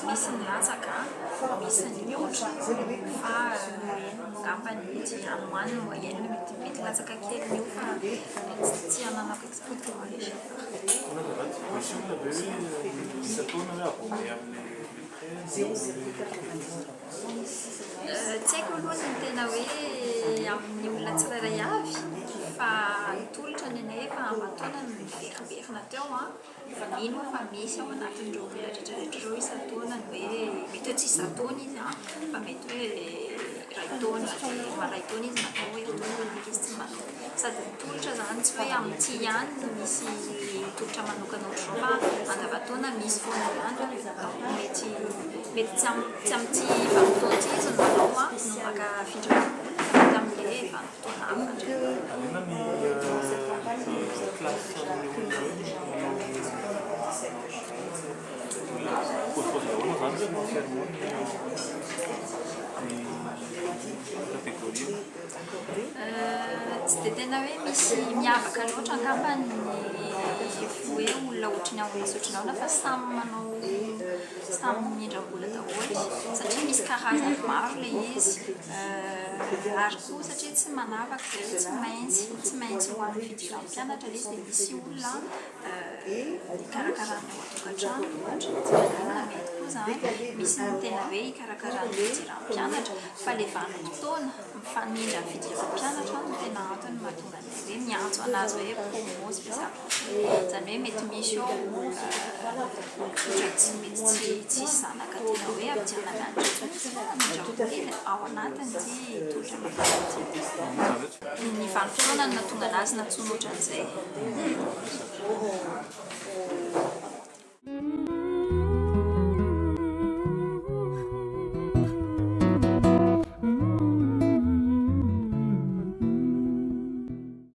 misy ny latsaka, misy ny mihoatra fa ngambany tsy anohaniny moyenne mety latsaka kely io fa tsy ananako exactement le chiffre. Tsy haiko aloha ny tena hoe amin'ny olona tsirairay avy fa tolotra ny anay fa amantaona ny veriverina teo ino fa misy ao anatin'ireo olona rehetrarehetra ireo isan-taonany hoe mety hoe tsy isan-taona izy fa mety hoe ray taona maray taona izy natao hoe taona izy tsy manao sady tolotra zany tsy hoe amin'ity ihany no misy tolotra manokana ohatr'izao fa andavantaona misy foana ihany mety tsy amin'ity vanim-taona ity izy no manao no maka findramam-bola amin'le vanim-taona hafa. Tsy dia tena hoe misy miavaka loatra angambany hoe olona ohatrany ao misy ohatranao fa samy manao samy mindram-bola daholo satria misy karazany maro le izy ary koa satria tsy manavaka dia tsy maintsy ho an'ny fidiran'ny mpianatra le izy dia misy olona ikarakarany ao an-tokantrano ohatra na mety koa zany misy ny tena hoe ikarakarany fidiran'ny mpianatra fa le vanim-potoana mifanindra ny fidiran'ny mpianatra no tena antony mahatonga ny hoe miantso anazy hoe promo spécial zany hoe mety misy ao mety tsy zanaka tena hoe abitianana ny ao anatiny ty tolotra ny vanim-potoana no nahatonga anazy natsono ohatran'izay.